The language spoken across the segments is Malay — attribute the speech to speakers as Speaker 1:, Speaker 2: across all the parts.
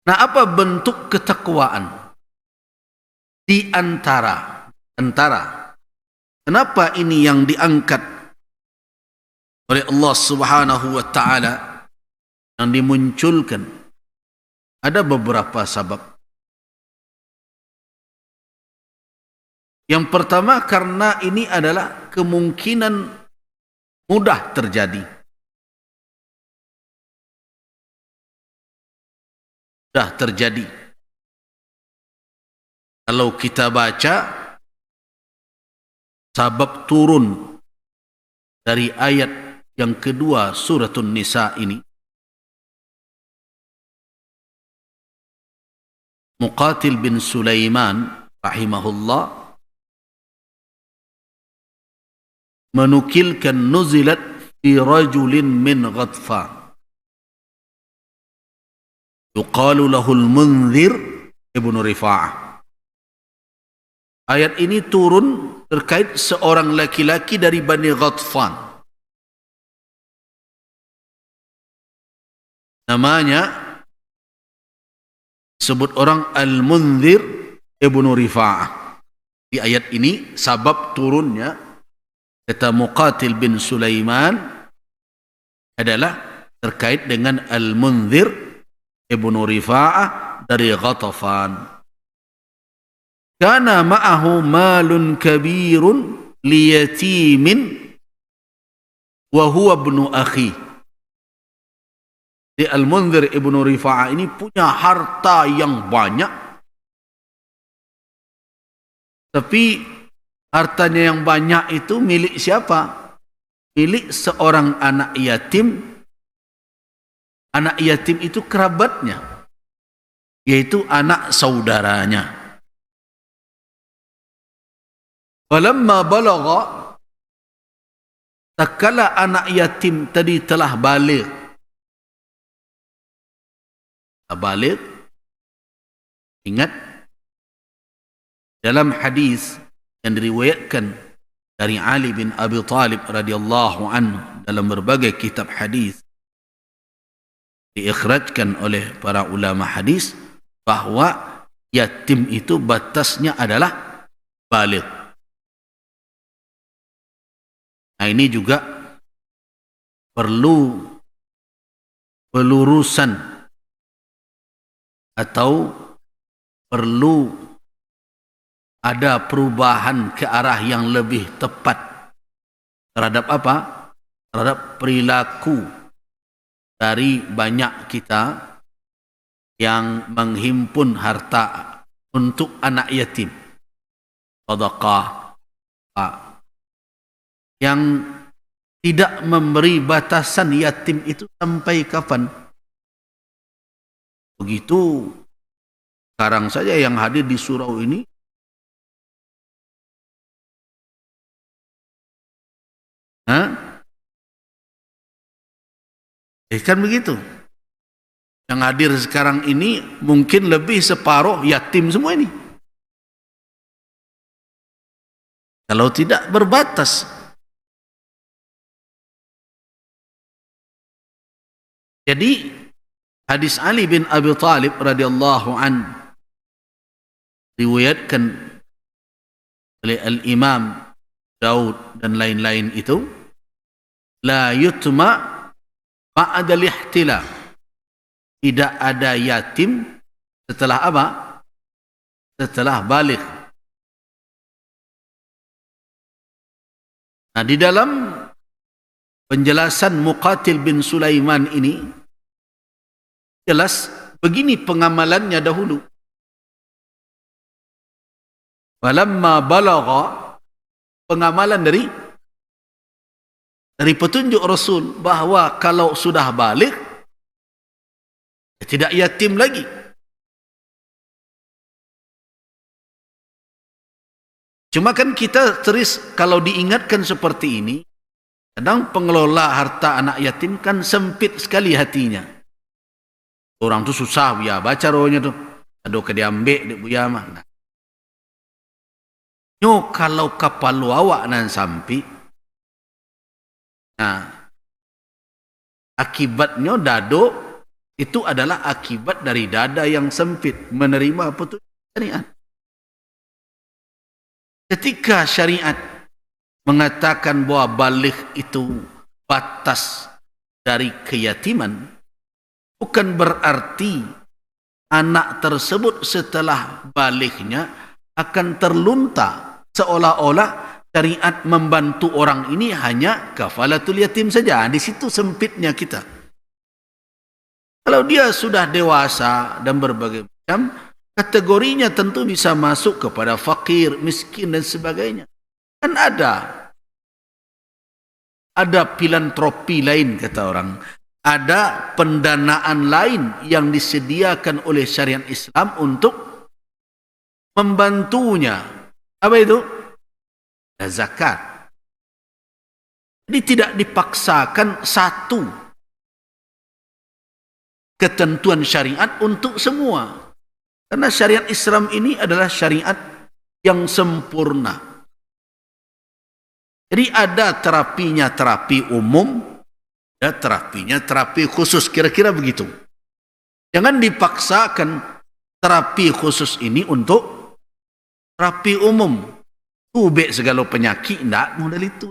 Speaker 1: Nah, apa bentuk ketakwaan di antara kenapa ini yang diangkat oleh Allah Subhanahu wa taala, yang dimunculkan? Ada beberapa sebab. Yang pertama, karena ini adalah kemungkinan mudah terjadi. Mudah terjadi. Kalau kita baca sebab turun dari ayat yang kedua Suratun Nisa ini, Muqatil bin Sulaiman rahimahullah menukilkan nuzilat fi rajulin min Ghatfan yuqalu lahul Munzir ibnu Rifa'ah. Ayat ini turun terkait seorang laki-laki dari Bani Ghatfan. Namanya sebut orang Al-Munzir ibnu Rifa'ah. Di ayat ini sebab turunnya, kata Muqatil bin Sulaiman, adalah terkait dengan Al-Munzir ibnu Rifa'ah dari Ghatfan. Kana ma'ahu malun kabirun liyatimin wa huwa ibnu akhi. Di Al-Munzir ibnu Rifa'ah ini punya harta yang banyak, tapi hartanya yang banyak itu milik siapa? Milik seorang anak yatim. Anak yatim itu kerabatnya, yaitu anak saudaranya. Walamma balagha, tatkala anak yatim tadi telah baligh. Baligh, ingat dalam hadis yang diriwayatkan dari Ali bin Abi Thalib radhiyallahu anhu dalam berbagai kitab hadis, diikhrajkan oleh para ulama hadis bahwa yatim itu batasnya adalah baligh. Nah, ini juga perlu pelurusan atau perlu ada perubahan ke arah yang lebih tepat terhadap apa? Terhadap perilaku dari banyak kita yang menghimpun harta untuk anak yatim, sedekah, yang tidak memberi batasan yatim itu sampai kapan. Begitu sekarang saja yang hadir di surau ini, kan begitu. Yang hadir sekarang ini mungkin lebih separuh yatim semua ini, kalau tidak berbatas. Jadi hadis Ali bin Abi Thalib radhiyallahu an riwayatkan oleh Al-Imam Daud dan lain-lain itu, la yutma ba'da al-ihtilam, tidak ada yatim setelah apa? Setelah baligh. Nah, di dalam penjelasan Muqatil bin Sulaiman ini jelas begini pengamalannya dahulu. Walamma balagha, pengamalan dari petunjuk Rasul bahwa kalau sudah baligh tidak yatim lagi. Cuma kan kita kalau diingatkan seperti ini, kadang pengelola harta anak yatim kan sempit sekali hatinya. Orang tu susah ya baca rohnya tu. Aduh ke diambil di buya mah. Nah. Nyo kalau kapal awak nan sampai, nah akibatnya dado Itu adalah akibat dari dada yang sempit menerima petunjuk syariat. Ketika syariat mengatakan bahwa baligh itu batas dari keyatiman, bukan berarti anak tersebut setelah balighnya akan terlunta, seolah-olah syariat membantu orang ini hanya kafalatul yatim saja. Di situ sempitnya kita. Kalau dia sudah dewasa dan berbagai macam, kategorinya tentu bisa masuk kepada fakir, miskin dan sebagainya. Kan ada filantropi lain, kata orang. Ada pendanaan lain yang disediakan oleh syariat Islam untuk membantunya. Apa itu? Zakat. Jadi tidak dipaksakan satu ketentuan syariat untuk semua. Karena syariat Islam ini adalah syariat yang sempurna. Jadi ada terapinya terapi umum, ada terapinya terapi khusus. Kira-kira begitu. Jangan dipaksakan terapi khusus ini untuk terapi umum. Ubek segala penyakit, tidak model itu.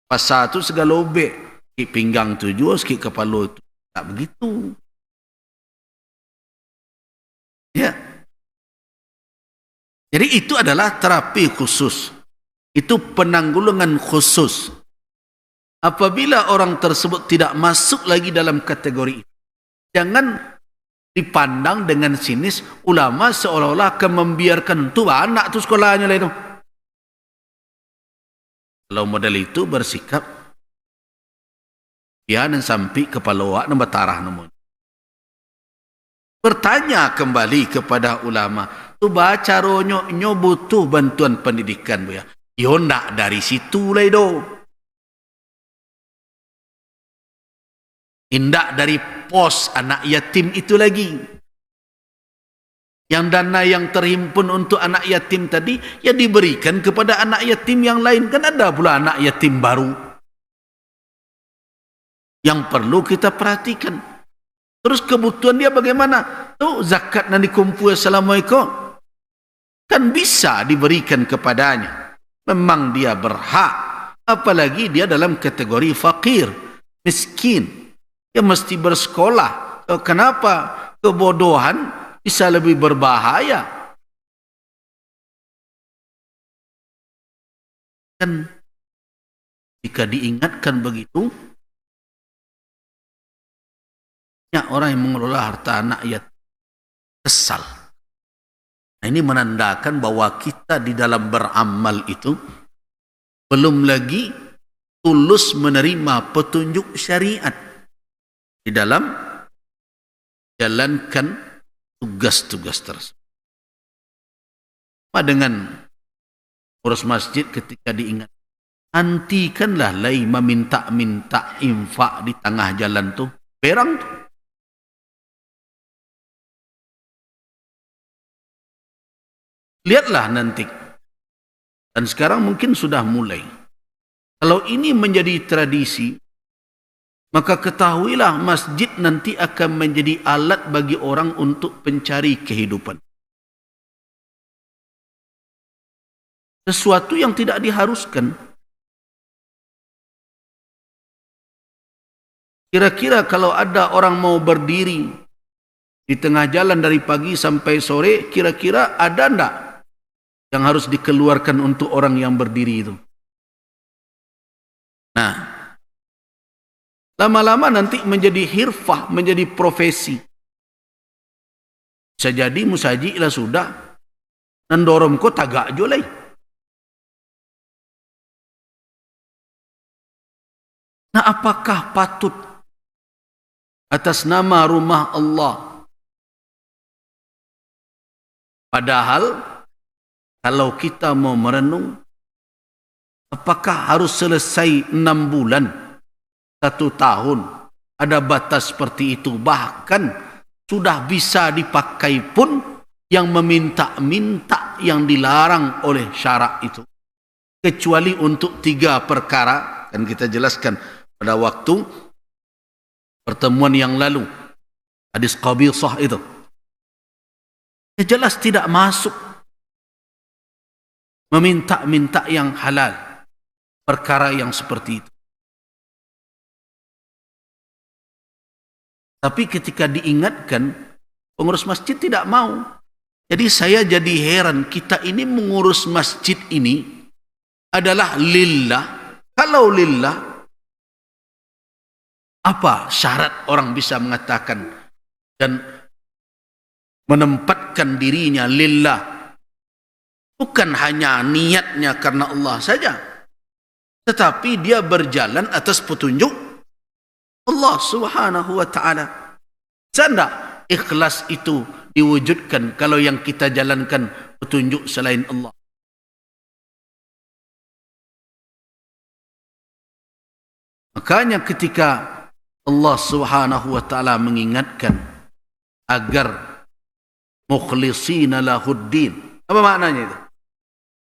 Speaker 1: Pas satu segala ubek. Sikit pinggang tujuh, sikit kepala itu. Tak begitu. Ya. Jadi itu adalah terapi khusus. Itu penanggulangan khusus. Apabila orang tersebut tidak masuk lagi dalam kategori itu, jangan dipandang dengan sinis ulama seolah-olah akan membiarkan tu anak tu sekolahnya lah itu. Kalau model itu bersikap dia dan sampai kepala awak dan bertarah namanya. Bertanya kembali kepada ulama, tu baca ronyo butuh bantuan pendidikan bu ya. Yo ndak dari situ lah itu. Indak dari pos anak yatim itu lagi. Yang dana yang terhimpun untuk anak yatim tadi, ya diberikan kepada anak yatim yang lain. Kan ada pula anak yatim baru. Yang perlu kita perhatikan. Terus kebutuhan dia bagaimana? Tuh zakat yang dikumpul Assalamualaikum. Kan bisa diberikan kepadanya. Memang dia berhak. Apalagi dia dalam kategori fakir, miskin. Dia mesti bersekolah. Kenapa? Kebodohan bisa lebih berbahaya. Dan jika diingatkan begitu, banyak orang yang mengelola harta anak yatim kesal. Nah, ini menandakan bahwa kita di dalam beramal itu belum lagi tulus menerima petunjuk syariat di dalam jalankan tugas-tugas tersebut. Sama dengan urus masjid ketika diingat, hentikanlah lai meminta-minta infak di tengah jalan tu, berang tu. Lihatlah nanti. Dan sekarang mungkin sudah mulai. Kalau ini menjadi tradisi, maka ketahuilah masjid nanti akan menjadi alat bagi orang untuk mencari kehidupan. Sesuatu yang tidak diharuskan. Kira-kira kalau ada orang mau berdiri di tengah jalan dari pagi sampai sore, kira-kira ada enggak yang harus dikeluarkan untuk orang yang berdiri itu? Nah, lama-lama nanti menjadi hirfah, menjadi profesi. Bisa jadi musaji lah sudah. Nandorong ko tagak jo lay. Nah, apakah patut atas nama rumah Allah? Padahal kalau kita mau merenung, apakah harus selesai 6 bulan? 1 tahun, ada batas seperti itu. Bahkan sudah bisa dipakai pun yang meminta-minta yang dilarang oleh syarak itu. Kecuali untuk 3 perkara, dan kita jelaskan pada waktu pertemuan yang lalu, hadis Qabisah itu. Jelas tidak masuk meminta-minta yang halal, perkara yang seperti itu. Tapi ketika diingatkan, pengurus masjid tidak mau. Jadi saya jadi heran, kita ini mengurus masjid ini adalah lillah. Kalau lillah, apa syarat orang bisa mengatakan dan menempatkan dirinya lillah? Bukan hanya niatnya karena Allah saja, tetapi dia berjalan atas petunjuk Allah Subhanahu wa ta'ala. Sanda ikhlas itu diwujudkan kalau yang kita jalankan petunjuk selain Allah. Makanya ketika Allah Subhanahu wa ta'ala mengingatkan agar mukhlisina lahuddin, apa maknanya itu?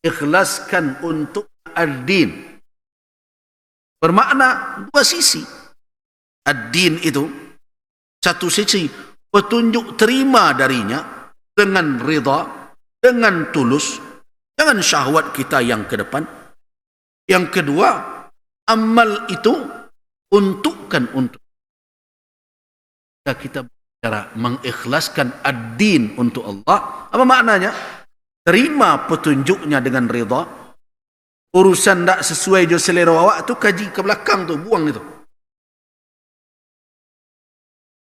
Speaker 1: Ikhlaskan untuk ad-din. Bermakna dua sisi. Ad-din itu satu sisi petunjuk terima darinya dengan ridha, dengan tulus, dengan syahwat kita yang ke depan. Yang kedua, amal itu untukkan untuk kita bicara mengikhlaskan ad-din untuk Allah. Apa maknanya? Terima petunjuknya dengan ridha. Urusan tak sesuai jo selera awak tu kaji ke belakang tu, buang itu.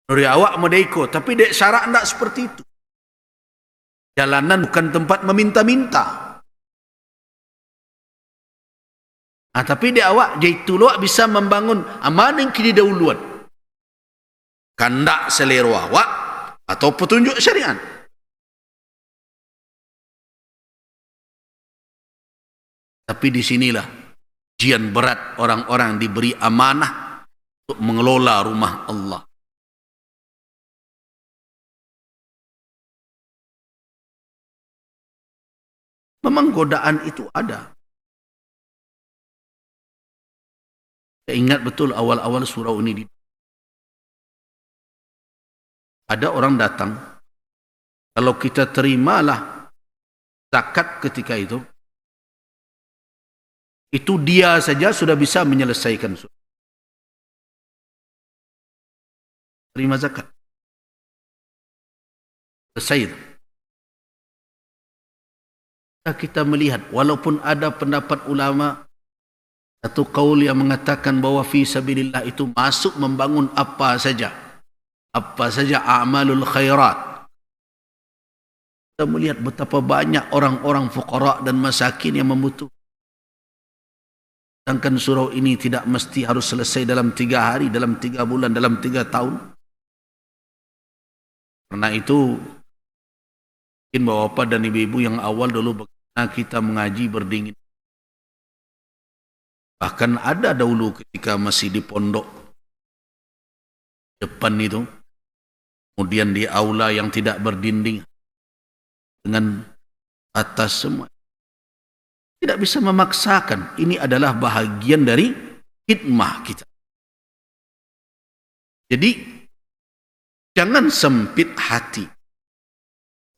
Speaker 1: Dari awak mau ikut, tapi dek syarat tak seperti itu. Jalanan bukan tempat meminta-minta. Tapi dek awak jadi tu awak bisa membangun amanah yang kini dahuluan. Kandak selera awak atau petunjuk syariat. Tapi di sinilah ujian berat orang-orang diberi amanah untuk mengelola rumah Allah. Memang godaan itu ada. Saya ingat betul awal-awal surau ini. Ada orang datang, kalau kita terimalah zakat ketika itu dia saja sudah bisa menyelesaikan surau. Terima zakat. Selesai itu. Kita melihat walaupun ada pendapat ulama satu kaul yang mengatakan bahwa fi sabilillah itu masuk membangun apa saja a'malul khairat. Kita melihat betapa banyak orang-orang fuqara dan masakin yang membutuhkan. Sedangkan surau ini tidak mesti harus selesai dalam 3 hari, dalam 3 bulan, dalam 3 tahun. Karena itu mungkin bapak dan ibu-ibu yang awal dulu kita mengaji berdingin. Bahkan ada dahulu ketika masih di pondok depan itu, kemudian di aula yang tidak berdinding dengan atas semua. Tidak bisa memaksakan. Ini adalah bahagian dari hikmah kita. Jadi jangan sempit hati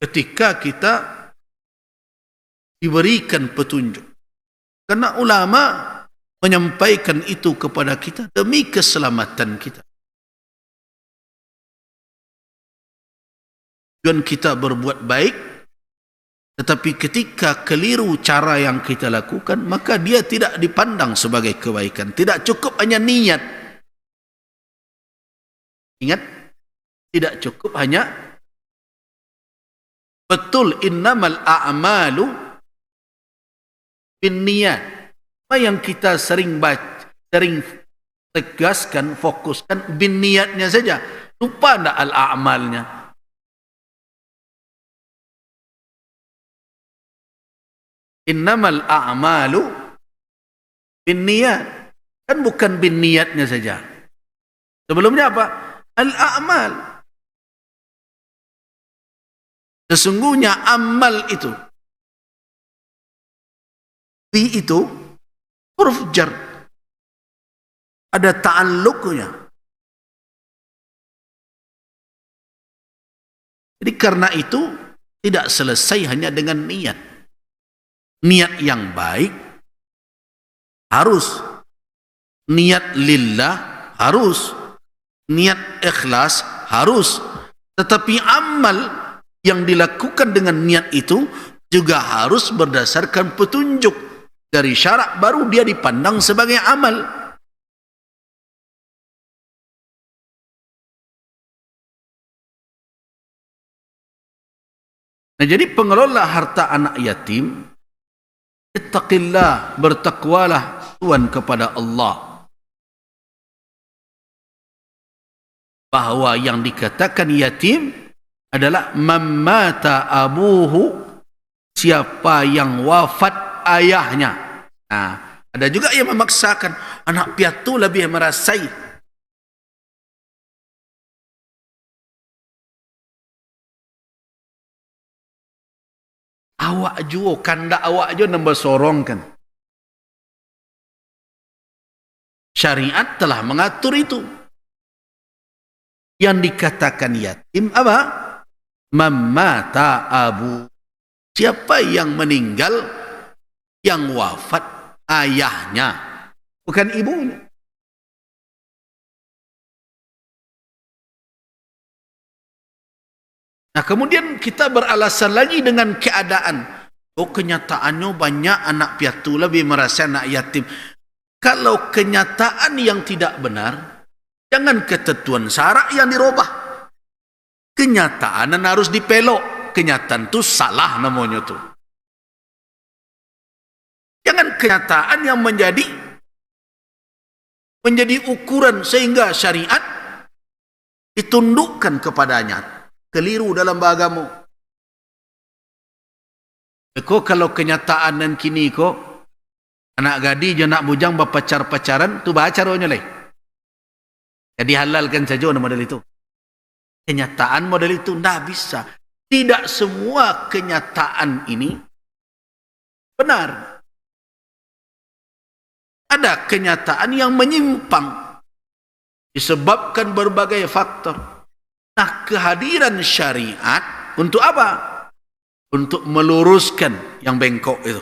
Speaker 1: ketika kita diberikan petunjuk. Karena ulama menyampaikan itu kepada kita demi keselamatan kita. Tujuan kita berbuat baik, tetapi ketika keliru cara yang kita lakukan, maka dia tidak dipandang sebagai kebaikan. Tidak cukup hanya niat. Ingat, tidak cukup hanya betul innamal a'malu binniyat. Apa yang kita sering baca, sering tegaskan, fokuskan binniyatnya saja. Lupa enggak al-a'malnya? Innamal a'malu binniyat. Kan bukan binniyatnya saja. Sebelumnya apa? Al-a'mal. Sesungguhnya amal itu. Bi itu huruf jar. Ada ta'alluqnya. Jadi karena itu tidak selesai hanya dengan niat. Niat yang baik harus, niat lillah harus, niat ikhlas harus, tetapi amal yang dilakukan dengan niat itu juga harus berdasarkan petunjuk dari syarak, baru dia dipandang sebagai amal. Nah, jadi pengelola harta anak yatim, ittaqillah, bertakwalah Tuhan kepada Allah, bahwa yang dikatakan yatim adalah mamata abuhu, siapa yang wafat ayahnya. Nah, ada juga yang memaksakan anak piatu lebih merasai. Awak juo, kandak awak juo nambah sorongkan. Syariat telah mengatur itu. Yang dikatakan yatim apa? Mamata abu, siapa yang meninggal, yang wafat ayahnya, bukan ibunya. Nah, kemudian kita beralasan lagi dengan keadaan, oh kenyataannya banyak anak piatu lebih merasa anak yatim. Kalau kenyataan yang tidak benar, jangan ketentuan syarak yang dirubah. Kenyataan harus dipelok. Kenyataan itu salah namanya tuh. Jangan kenyataan yang menjadi ukuran sehingga syariat ditundukkan kepadanya. Keliru dalam bahagamu. Kok kalau kenyataan dan kini kok anak gadi je nak bujang berpacar-pacaran tu baca rohnya leh. Jadi halalkan saja model itu. Kenyataan model itu tidak bisa. Tidak semua kenyataan ini benar. Ada kenyataan yang menyimpang disebabkan berbagai faktor. Nah, kehadiran syariat untuk apa? Untuk meluruskan yang bengkok itu.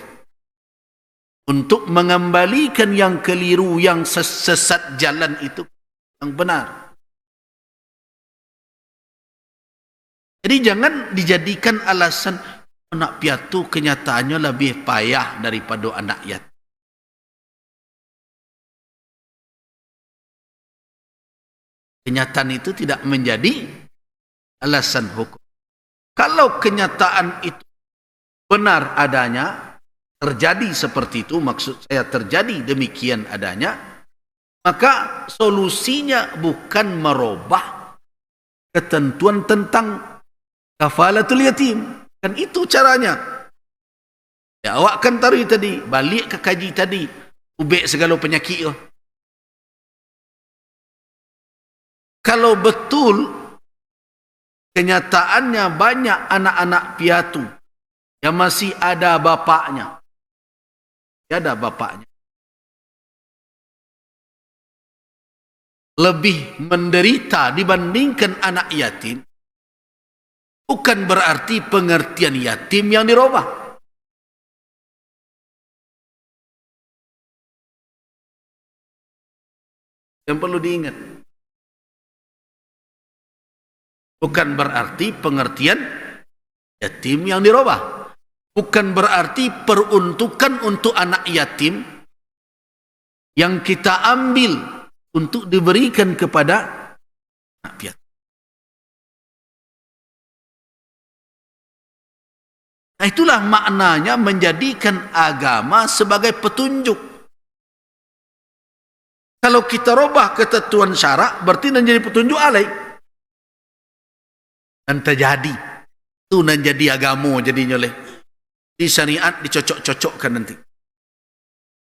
Speaker 1: Untuk mengembalikan yang keliru, yang sesat jalan itu yang benar. Jadi jangan dijadikan alasan anak piatu kenyataannya lebih payah daripada anak yatim. Kenyataan itu tidak menjadi alasan hukum. Kalau kenyataan itu benar adanya, terjadi seperti itu, maksud saya terjadi demikian adanya, maka solusinya bukan merubah ketentuan tentang kafalatul yatim. Kan itu caranya. Ya, awak kan taruh tadi, balik ke kaji tadi, ubek segala penyakit itu. Kalau betul kenyataannya banyak anak-anak piatu yang masih ada bapaknya, lebih menderita dibandingkan anak yatim, bukan berarti pengertian yatim yang dirubah. Yang perlu diingat, bukan berarti pengertian yatim yang dirubah. Bukan berarti peruntukan untuk anak yatim yang kita ambil untuk diberikan kepada anak piatu. Nah, itulah maknanya menjadikan agama sebagai petunjuk. Kalau kita robah ketentuan syarak, berarti menjadi petunjuk alai. Dan terjadi itu menjadi agama jadinya oleh di syariat dicocok-cocokkan nanti.